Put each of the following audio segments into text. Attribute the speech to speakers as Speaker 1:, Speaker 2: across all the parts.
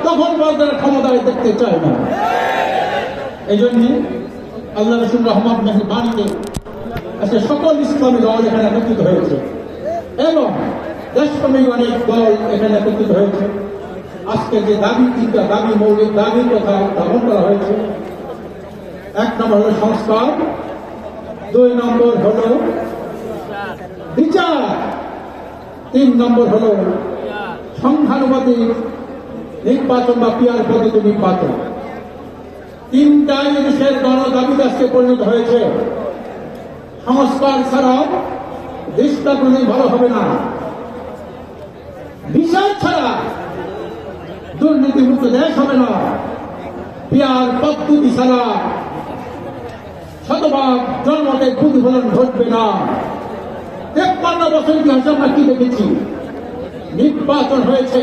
Speaker 1: দখলবাজদের ক্ষমতায় দেখতে চায় না। এই জন্য আল্লাহ রসুল রহমত মেহরবানিতে আজকে সকল ইসলামী দল এখানে একত্রিত হয়েছে এবং দেশপ্রেমী অনেক দল এখানে একত্রিত হয়েছে। আজকে যে দাবি, তিনটা দাবি, মৌলিক দাবির কথা উত্থাপন করা হয়েছে। 1 নম্বর হল সংস্কার, 2 নম্বর হল বিচার, 3 নম্বর হল সংখ্যানুপাতিক নির্বাচন বা পিয়ার পদ্ধতি নির্বাচন। 3টাই দেশের গণদাবিতে আজকে পরিণত হয়েছে। সংস্কার ছাড়াও দেশটা কোনদিন ভালো হবে না। বিচার ছাড়া দুর্নীতিমুক্ত দেশ হবে না। পিয়ার পদ্ধতি ছাড়া শতভাগ জনমতের প্রতিফলন ঘটবে না। 53 বছর ইতিহাসে আমরা কি দেখেছি? নির্বাচন হয়েছে,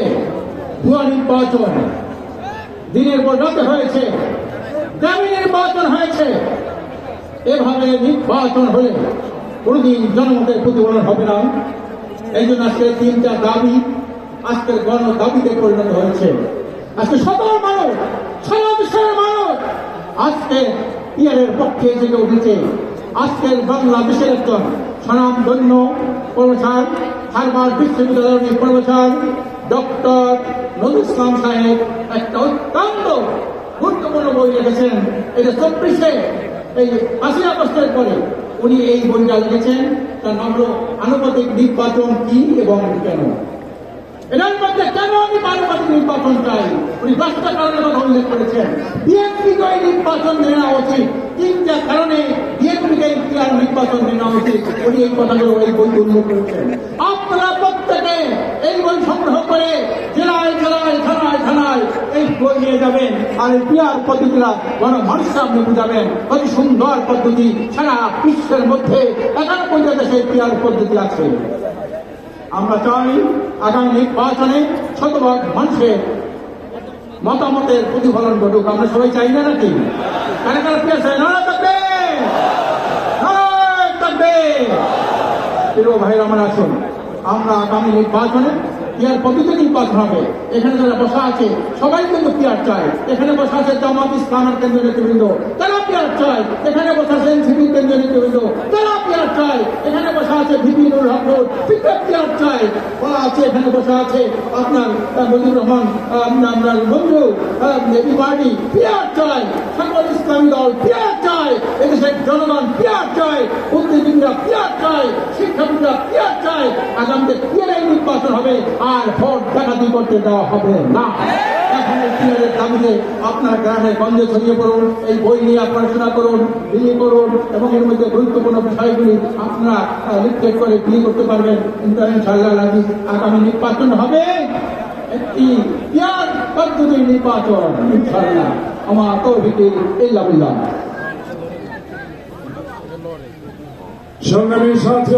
Speaker 1: ভুয়া নির্বাচন, দিনের পর রাতে হয়েছে, দামি নির্বাচন হয়েছে। এভাবে নির্বাচন হলে কোনদিন জনমতের প্রতিফলন হবে না। এই জন্য আজকে 3টা দাবি আজকের গণ দাবিতে পরিণত হয়েছে। আজকে সকল মানুষ, সারা বিশ্বের মানুষ আজকে পিয়ারের পক্ষে জেগে উঠেছে। আজকের বাংলাদেশের একজন স্বনামধন্য প্রফেসর, হার্ভার্ড বিশ্ববিদ্যালয়ের প্রফেসর ডক্টর নজরুল ইসলাম সাহেব একটা অত্যন্ত গুরুত্বপূর্ণ বই লিখেছেন। এটা 24-এ এই 5ই আগস্টের পরে উনি এই বইটা লিখেছেন। তার নাম হল আনুপাতিক নির্বাচন কি এবং কেন। এটার মধ্যে কেন আমি আনুপাতিক নির্বাচন চাই উনি 10টা কারণের কথা উল্লেখ করেছেন। বিএনপিকে এই নির্বাচন নেওয়া উচিত, 3টা কারণে বিএনপিকে নির্বাচন নেওয়া উচিত। উনি এই কথাগুলো এই বই উল্লেখ করেছেন। আপনারা প্রত্যেকে এই বই সংগ্রহ করে জেলায় জেলায়, থানায় থানায় এই বই নিয়ে যাবেন। আর এই পিয়ার পদ্ধতিরা গণমানুষকে আপনি বুঝাবেন কত সুন্দর পদ্ধতি। সারা বিশ্বের মধ্যে 91 দেশে পিয়ার পদ্ধতি আছে। আমরা চাই আগামী নির্বাচনে শতভাগ মানুষের মতামতের প্রতিফলন ঘটুক। আমরা সবাই চাই না নাকি? কারা কারা পিয়ার চাই? নারা থাকবে, নারা থাকবে। প্রিয় ভাইরা আমার আসুন, আমরা আগামী নির্বাচনে পিয়ার পদ্ধতি নির্বাচন হবে। এখানে যারা বসা আছে সবাই কিন্তু পিয়ার চায়। এখানে বসা আছে জামাত ইসলামের কেন্দ্রীয় নেতৃবৃন্দ, তারা পিয়ার চায়। এখানে বসা আছে এনসিপির কেন্দ্রীয় নেতৃবৃন্দ, তারা পিয়ার চায়। এখানে বসা আছে ভিপি নুরুল হক, পিয়ার চায়। বলা আছে এখানে বসা আছে আপনার মুজিবুর রহমান, আপনার বন্ধু পার্টি পিয়ার চায়। সকল ইসলামী দল পিয়ার চায়। এদেশের জনগণ পিয়ার চায়, বুদ্ধিজীবীরা পিয়ার চায়, শিক্ষাবিদরা পিয়ার চায়। আগামীতে পিয়ারের নির্বাচন হবে, আর ভোট ডাকাতি করতে দেওয়া হবে না। এখন এই পিয়ারের দাবিতে আপনার গ্রামে গঞ্জে ছড়িয়ে পড়ুন। এই বই নিয়ে পড়াশোনা করুন, বিলি করুন এবং এর মধ্যে গুরুত্বপূর্ণ বিষয়গুলি আপনারা লিফলেট করে বিলি করতে পারবেন। ইনশাআল্লাহ আগামী নির্বাচন হবে একটি পিয়ার পদ্ধতির নির্বাচন। ইনশাআল্লাহ আমার তৌফিকে ইল্লা বিল্লাহ।
Speaker 2: সংগ্রামী সাথী